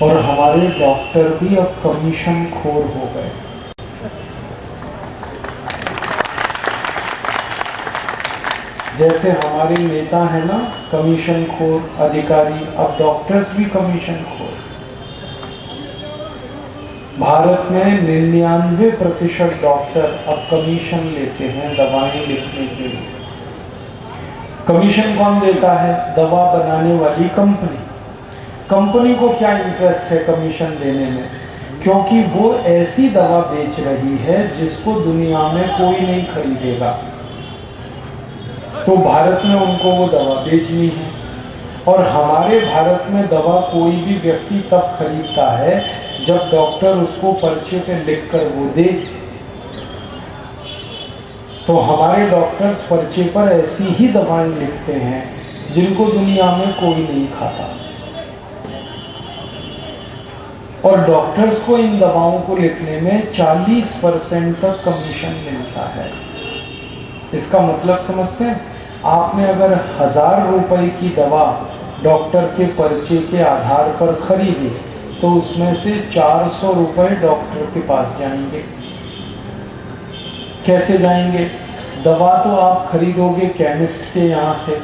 और हमारे डॉक्टर भी अब कमीशन खोर हो गए। जैसे हमारे नेता है ना कमीशन खोर अधिकारी, अब डॉक्टर्स भी कमीशन खोर। भारत में 99% डॉक्टर अब कमीशन लेते हैं दवाएं लिखने के लिए। कमीशन कौन देता है? दवा बनाने वाली कंपनी। कंपनी को क्या इंटरेस्ट है कमीशन देने में? क्योंकि वो ऐसी दवा बेच रही है जिसको दुनिया में कोई नहीं खरीदेगा, तो भारत में उनको वो दवा बेचनी है। और हमारे भारत में दवा कोई भी व्यक्ति तब खरीदता है जब डॉक्टर उसको पर्चे पे लिखकर वो दे। तो हमारे डॉक्टर्स पर्चे पर ऐसी ही दवाएं लिखते हैं जिनको दुनिया में कोई नहीं खाता, और डॉक्टर्स को इन दवाओं को लिखने में 40% तक कमीशन मिलता है। इसका मतलब समझते हैं? आपने अगर 1000 रुपए की दवा डॉक्टर के पर्चे के आधार पर खरीदी तो उसमें से 400 रुपए डॉक्टर के पास जाएंगे। कैसे जाएंगे? दवा तो आप खरीदोगे केमिस्ट के यहाँ से,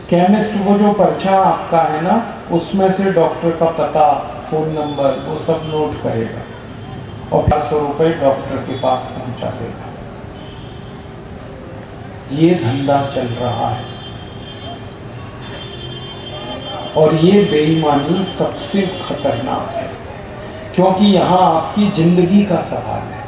केमिस्ट वो जो पर्चा आपका है ना उसमें से डॉक्टर का पता, फोन नंबर वो सब नोट करेगा और 400 रुपए डॉक्टर के पास पहुंचा देगा। ये धंधा चल रहा है और ये बेईमानी सबसे खतरनाक है, क्योंकि यहाँ आपकी जिंदगी का सवाल है।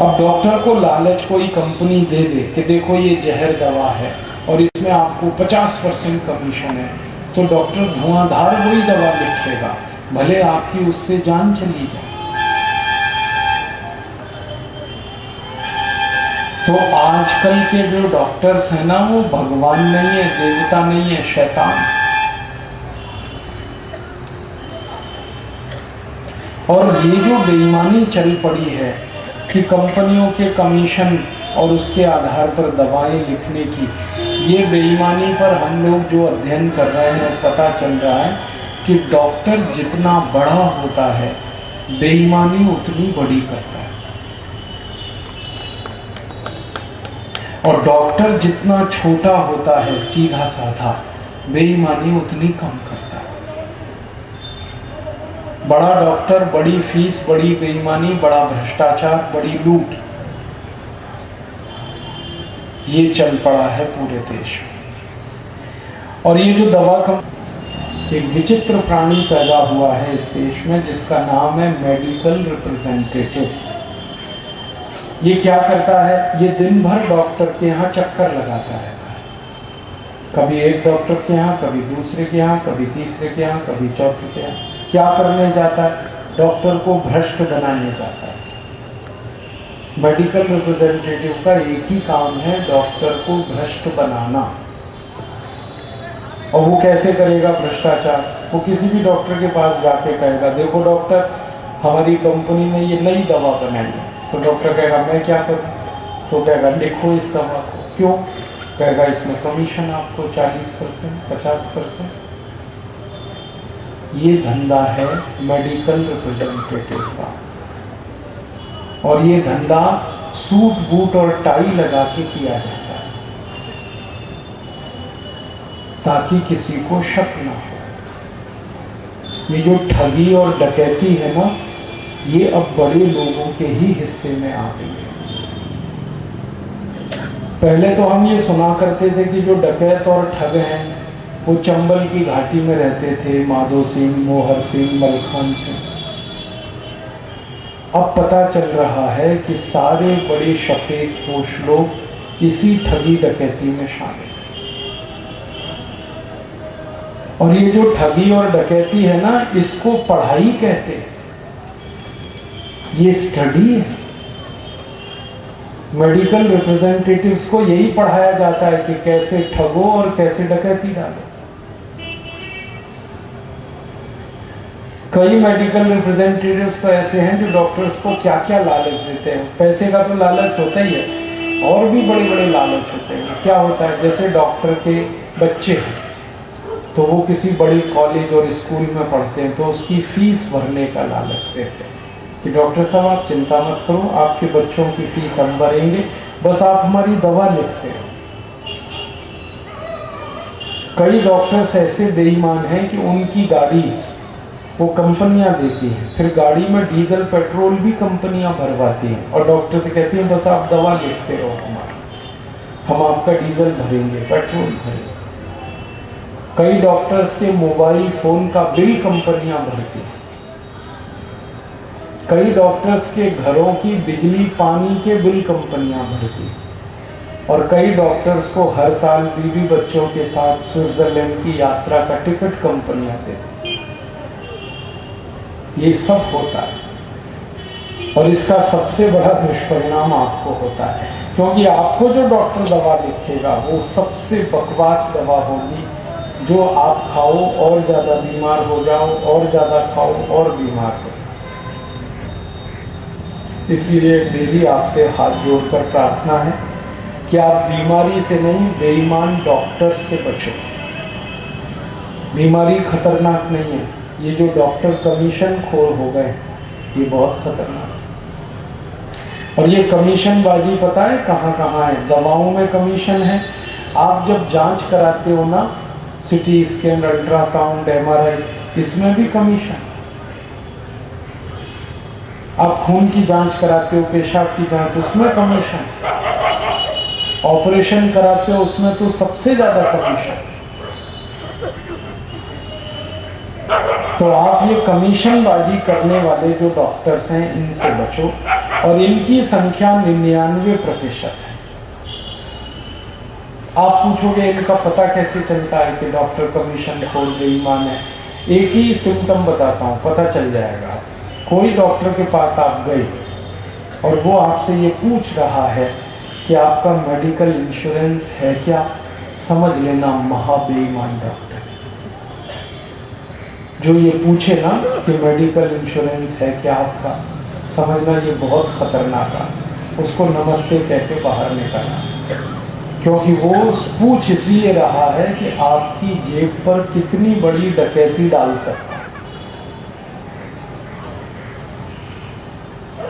अब डॉक्टर को लालच कोई कंपनी दे दे कि देखो ये जहर दवा है और इसमें आपको 50% कमीशन है, तो डॉक्टर धुआंधार वही दवा लिखेगा, भले आपकी उससे जान चली जाए। तो आजकल के जो डॉक्टर्स हैं ना वो भगवान नहीं है, देवता नहीं है, शैतान। और ये जो बेईमानी चल पड़ी है कि कंपनियों के कमीशन और उसके आधार पर दवाएं लिखने की, ये बेईमानी पर हम लोग जो अध्ययन कर रहे हैं पता चल रहा है कि डॉक्टर जितना बड़ा होता है बेईमानी उतनी बड़ी करता है, और डॉक्टर जितना छोटा होता है सीधा साधा बेईमानी उतनी कम करता है। बड़ा डॉक्टर, बड़ी फीस, बड़ी बेईमानी, बड़ा भ्रष्टाचार, बड़ी लूट, ये चल पड़ा है पूरे देश में। और ये जो दवा का एक विचित्र प्राणी पैदा हुआ है इस देश में जिसका नाम है मेडिकल रिप्रेजेंटेटिव। ये क्या करता है? ये दिन भर डॉक्टर के यहाँ चक्कर लगाता है, कभी एक डॉक्टर के यहाँ, कभी दूसरे के यहाँ, कभी तीसरे के यहाँ, कभी चौथे के यहाँ। क्या करने जाता है? डॉक्टर को भ्रष्ट बनाने जाता है। मेडिकल रिप्रेजेंटेटिव का एक ही काम है डॉक्टर को भ्रष्ट बनाना। और वो कैसे करेगा भ्रष्टाचार? वो किसी भी डॉक्टर के पास जाके कहेगा देखो डॉक्टर हमारी कंपनी ने ये नई दवा बनाई है, तो डॉक्टर कहेगा मैं क्या करूं? तो कहेगा लिखो इस दवा को। क्यों? कहेगा इसमें कमीशन आपको 40%, 50%। ये धंधा है मेडिकल रिप्रेजेंटेटिव का, और ये धंधा सूट बूट और टाई लगा के किया जाता है ताकि किसी को शक ना हो। ये जो ठगी और डकैती है ना, ये अब बड़े लोगों के ही हिस्से में आ गई है। पहले तो हम ये सुना करते थे कि जो डकैत और ठग हैं वो चंबल की घाटी में रहते थे, माधो सिंह, मोहर सिंह, मलखान सिंह। अब पता चल रहा है कि सारे बड़े सफेद पोश लोग इसी ठगी डकैती में शामिल हैं। और ये जो ठगी और डकैती है ना, इसको पढ़ाई कहते हैं, ये स्टडी है। मेडिकल रिप्रेजेंटेटिव्स को यही पढ़ाया जाता है कि कैसे ठगो और कैसे डकैती डालो। कई मेडिकल रिप्रेजेंटेटिव्स तो ऐसे हैं जो डॉक्टर्स को क्या क्या लालच देते हैं। पैसे का तो लालच होता ही है, और भी बड़े बड़े लालच होते हैं। क्या होता है? जैसे डॉक्टर के बच्चे हैं तो वो किसी बड़ी कॉलेज और स्कूल में पढ़ते हैं, तो उसकी फीस भरने का लालच देते हैं कि डॉक्टर साहब आप चिंता मत करो, आपके बच्चों की फीस हम भरेंगे, बस आप हमारी दवा लिखते हो। कई डॉक्टर्स ऐसे बेईमान हैं कि उनकी गाड़ी वो कंपनियां देती हैं, फिर गाड़ी में डीजल पेट्रोल भी कंपनियां भरवाती हैं और डॉक्टर से कहती हैं बस आप दवा लिखते रहो हमारी, हम आपका डीजल भरेंगे, पेट्रोल भरेंगे। कई डॉक्टर्स के मोबाइल फोन का बिल कंपनियां भरती हैं, कई डॉक्टर्स के घरों की बिजली पानी के बिल कंपनियां भरती हैं, और कई डॉक्टर्स को हर साल बीवी बच्चों के साथ स्विट्जरलैंड की यात्रा का टिकट कंपनियां देती हैं। ये सब होता है और इसका सबसे बड़ा दुष्परिणाम आपको होता है, क्योंकि आपको जो डॉक्टर दवा लिखेगा वो सबसे बकवास दवा होगी, जो आप खाओ और ज़्यादा बीमार हो जाओ, और ज़्यादा खाओ और बीमार हो। इसीलिए मेरी आपसे हाथ जोड़कर प्रार्थना है कि आप बीमारी से नहीं, बेईमान डॉक्टर से बचो। बीमारी खतरनाक नहीं है, ये जो डॉक्टर कमीशन खोर हो गए ये बहुत खतरनाक है। और ये कमीशन बाजी पता है कहाँ कहाँ है? दवाओं में कमीशन है। आप जब जांच कराते हो ना, सिटी स्कैन, अल्ट्रासाउंड, एमआरआई, इसमें भी कमीशन। आप खून की जांच कराते हो, पेशाब की जांच, उसमें कमीशन। ऑपरेशन कराते हो उसमें तो सबसे ज्यादा कमीशन। तो आप ये कमीशन बाजी करने वाले जो डॉक्टर्स हैं इनसे बचो, और इनकी संख्या 99% है। आप पूछोगे इनका पता कैसे चलता है कि डॉक्टर कमीशन खोर बेईमान है? एक ही सिम्टम बताता हूँ, पता चल जाएगा। कोई डॉक्टर के पास आप गए और वो आपसे ये पूछ रहा है कि आपका मेडिकल इंश्योरेंस है क्या, समझ लेना महाबेईमान डॉक्टर। जो ये पूछे ना कि मेडिकल इंश्योरेंस है क्या आपका, समझना ये बहुत खतरनाक है। उसको नमस्ते कह के बाहर निकालना, क्योंकि वो पूछ इसलिए रहा है कि आपकी जेब पर कितनी बड़ी डकैती डाल सकता है।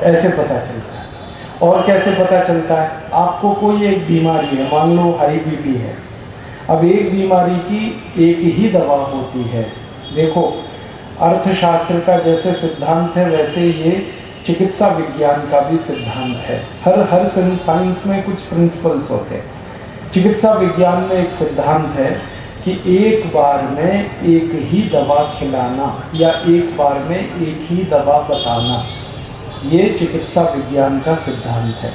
ऐसे पता चलता है। और कैसे पता चलता है? आपको कोई एक बीमारी है, मान लो हाई बीपी है। अब एक बीमारी की एक ही दवा होती है। देखो, अर्थशास्त्र का जैसे सिद्धांत है वैसे ये चिकित्सा विज्ञान का भी सिद्धांत है। हर साइंस में कुछ प्रिंसिपल्स होते हैं। चिकित्सा विज्ञान में एक सिद्धांत है कि एक बार में एक ही दवा खिलाना या एक बार में एक ही दवा बताना, ये चिकित्सा विज्ञान का सिद्धांत है।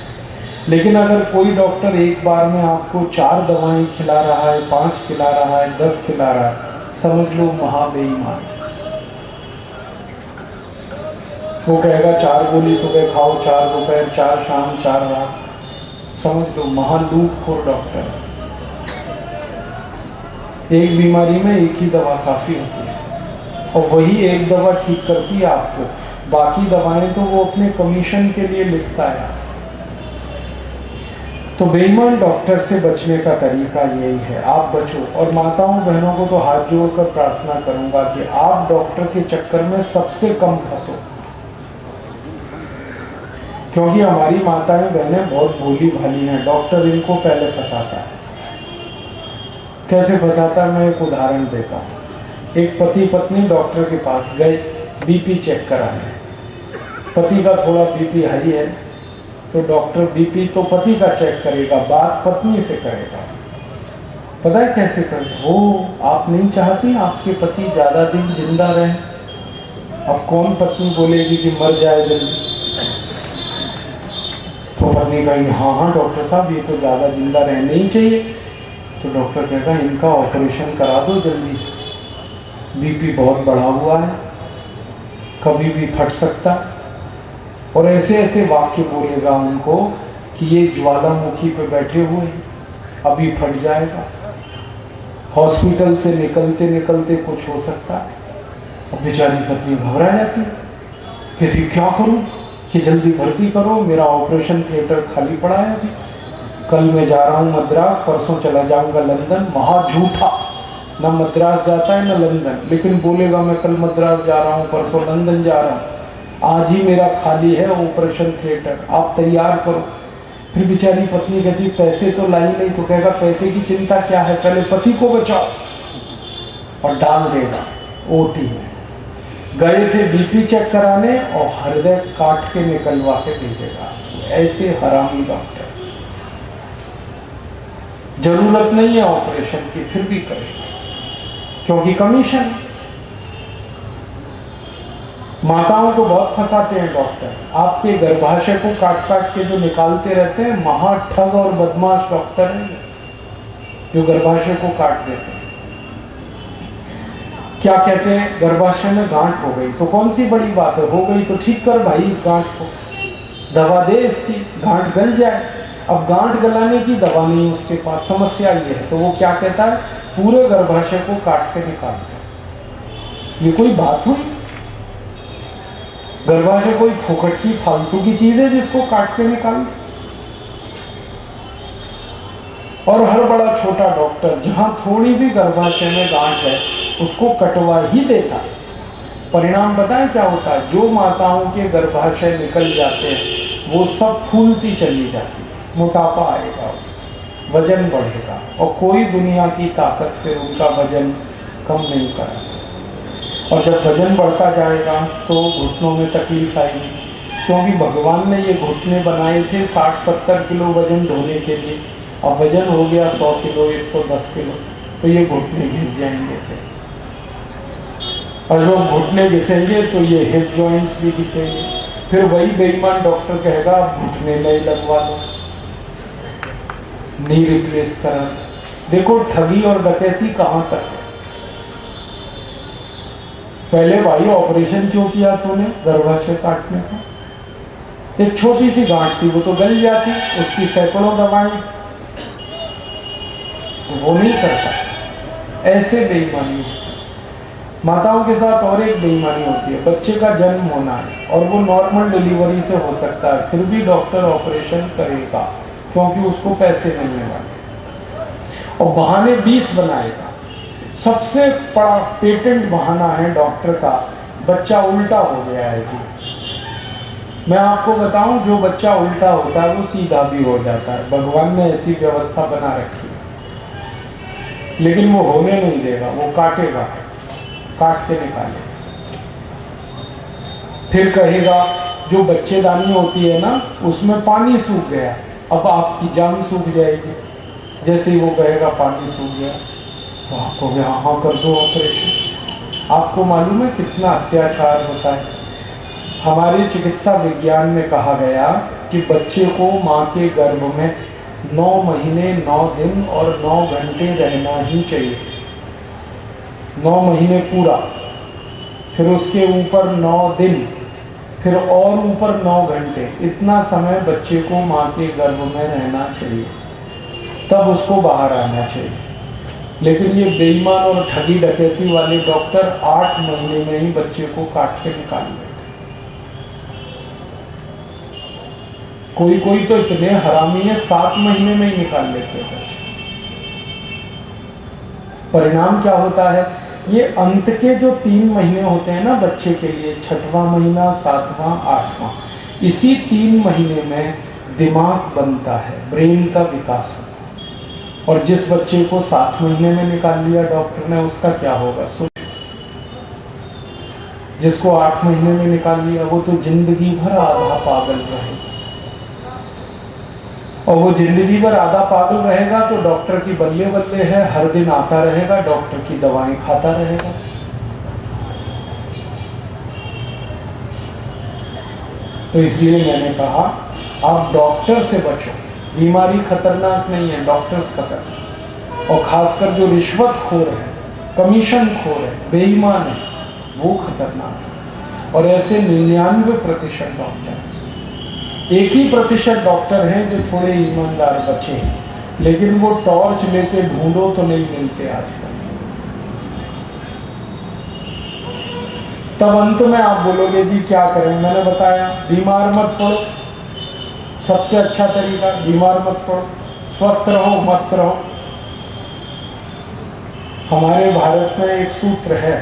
लेकिन अगर कोई डॉक्टर एक बार में आपको 4 दवाएं खिला रहा है, 5 खिला रहा है, 10 खिला रहा है, समझ लो महाबेईमान। वो कहेगा 4 गोली सुबह खाओ, 4 दोपहर, 4 शाम, 4 रात, समझ लो महालूटखोर डॉक्टर। एक बीमारी में एक ही दवा काफी होती है और वही एक दवा ठीक करती है आपको। बाकी दवाएं तो वो अपने कमीशन के लिए लिखता है। तो बेईमान डॉक्टर से बचने का तरीका यही है, आप बचो। और माताओं बहनों को तो हाथ जोड़कर प्रार्थना करूंगा कि आप डॉक्टर के चक्कर में सबसे कम फंसो, क्योंकि हमारी माताएं बहनें बहुत भोली भाली हैं। डॉक्टर इनको पहले फंसाता है। कैसे फंसाता है मैं एक उदाहरण देता हूँ। एक पति पत्नी डॉक्टर के पास गए बीपी चेक कराने। पति का थोड़ा बीपी हाई है तो डॉक्टर बीपी तो पति का चेक करेगा, बात पत्नी से करेगा। पता है कैसे करेगा? वो आप नहीं चाहती आपके पति ज्यादा दिन जिंदा रहे? अब कौन पत्नी बोलेगी कि मर जाए जल्दी? तो पत्नी कहेगी हाँ हाँ डॉक्टर साहब ये तो ज़्यादा जिंदा रहना ही चाहिए। तो डॉक्टर कहेगा इनका ऑपरेशन करा दो जल्दी से, बीपी बहुत बढ़ा हुआ है, कभी भी फट सकता। और ऐसे ऐसे वाक्य बोलेगा उनको कि ये ज्वालामुखी पे बैठे हुए अभी फट जाएगा, हॉस्पिटल से निकलते निकलते कुछ हो सकता है। अब बेचारी पत्नी घबरा जाती है, कहती क्या करूं कि जल्दी भर्ती करो, मेरा ऑपरेशन थिएटर खाली पड़ा है अभी, कल मैं जा रहा हूँ मद्रास, परसों चला जाऊंगा लंदन। महा झूठा, ना मद्रास जाता है ना लंदन, लेकिन बोलेगा मैं कल मद्रास जा रहा हूँ, परसों लंदन जा रहा हूँ, आज ही मेरा खाली है ऑपरेशन थिएटर, आप तैयार करो। फिर बेचारी पत्नी कहती पैसे तो लाई नहीं, तो कहेगा पैसे की चिंता क्या है, पहले पति को बचाओ, और डाल देगा ओटी में। गए थे बीपी चेक कराने और हृदय काट के निकलवा के भेजेगा। ऐसे हरामी डॉक्टर, जरूरत नहीं है ऑपरेशन की फिर भी करेगा, क्योंकि कमीशन। माताओं को बहुत फंसाते हैं डॉक्टर, आपके गर्भाशय को काट काट के जो निकालते रहते हैं, महा ठग और बदमाश डॉक्टर हैं जो गर्भाशय को काट देते हैं। क्या कहते हैं, गर्भाशय में गांठ हो गई तो कौन सी बड़ी बात है, हो गई तो ठीक कर भाई इस गांठ को, दवा दे इसकी, गांठ गल जाए। अब गांठ गलाने की दवा नहीं उसके पास, समस्या ये है, तो वो क्या कहता है, पूरे गर्भाशय को काट के निकालता है। ये कोई बात हुई? गर्भाशय कोई फोकट की फालतू की चीज है जिसको काट के निकाल? और हर बड़ा छोटा डॉक्टर जहां थोड़ी भी गर्भाशय में गांठ है उसको कटवा ही देता है। परिणाम बताएं क्या होता है, जो माताओं के गर्भाशय निकल जाते हैं वो सब फूलती चली जाती है, मोटापा आएगा, वजन बढ़ेगा, और कोई दुनिया की ताकत फिर उनका वजन कम नहीं करा सकती। और जब वजन बढ़ता जाएगा तो घुटनों में तकलीफ आएगी, क्योंकि भगवान ने ये घुटने बनाए थे 60-70 किलो वजन ढोने के लिए। अब वजन हो गया 100 किलो 110 किलो, तो ये घुटने घिस जाएंगे फिर, और जब घुटने घिसेंगे तो ये हिप जॉइंट्स भी घिसेंगे। फिर वही बेईमान डॉक्टर कहेगा आप घुटने नए लगवा दो, नी रिप्लेस करा। देखो ठगी और डकैती कहां तक है। पहले भाई ऑपरेशन क्यों किया तूने गर्भाशय काटने का? एक छोटी सी गांठ थी वो तो गल जाती, उसकी सैकड़ों दवाएं, वो नहीं करता। ऐसे बेईमानी होती है। माताओं के साथ और एक बेईमानी होती है, बच्चे का जन्म होना है और वो नॉर्मल डिलीवरी से हो सकता है, फिर भी डॉक्टर ऑपरेशन करेगा क्योंकि उसको पैसे मिलने वाले, और बहाने 20 बनाएगा। सबसे बड़ा पेटेंट बहाना है डॉक्टर का, बच्चा उल्टा हो गया है जी। मैं आपको बताऊं, जो बच्चा उल्टा होता है वो सीधा भी हो जाता है, भगवान ने ऐसी व्यवस्था बना रखी है। लेकिन वो होने नहीं देगा, वो काटेगा, काट के निकालेगा। फिर कहेगा जो बच्चेदानी होती है ना उसमें पानी सूख गया, अब आपकी जान सूख जाएगी। जैसे ही वो कहेगा पानी सूख गया तो आपको हाँ कर दो ऑपरेशन। आपको मालूम है कितना अत्याचार होता है। हमारे चिकित्सा विज्ञान में कहा गया कि बच्चे को माँ के गर्भ में 9 महीने 9 दिन और 9 घंटे रहना ही चाहिए, 9 महीने पूरा, फिर उसके ऊपर 9 दिन, फिर और ऊपर 9 घंटे, इतना समय बच्चे को माँ के गर्भ में रहना चाहिए, तब उसको बाहर आना चाहिए। लेकिन ये बेईमान और ठगी डकैती वाले डॉक्टर 8 महीने में ही बच्चे को काट के निकाल देते। कोई तो इतने हरामी है 7 महीने में ही निकाल लेते हैं। परिणाम क्या होता है, ये अंत के जो 3 महीने होते हैं ना बच्चे के लिए, 6वां महीना 7वां 8वां, इसी 3 महीने में दिमाग बनता है, ब्रेन का विकास होता है। और जिस बच्चे को 7 महीने में निकाल लिया डॉक्टर ने, उसका क्या होगा सोच। जिसको 8 महीने में निकाल लिया वो तो जिंदगी भर आधा पागल रहेगा, और वो जिंदगी भर आधा पागल रहेगा तो डॉक्टर की बल्ले बल्ले है, हर दिन आता रहेगा, डॉक्टर की दवाएं खाता रहेगा। तो इसलिए मैंने कहा आप डॉक्टर से बचो। बीमारी खतरनाक नहीं है, डॉक्टर्स खतरनाक, और खासकर जो रिश्वतखोर है, कमीशन खोर है, बेईमान है, वो खतरनाक है। और ऐसे 99% डॉक्टर हैं। 1% डॉक्टर हैं जो थोड़े ईमानदार बचे हैं, लेकिन वो टॉर्च लेके ढूंढो तो नहीं मिलते आजकल। तब अंत में आप बोलोगे जी क्या करें, मैंने बताया बीमार मत पड़ो, सबसे अच्छा तरीका बीमार मत पड़ो, स्वस्थ रहो, मस्त रहो। हमारे भारत में एक सूत्र है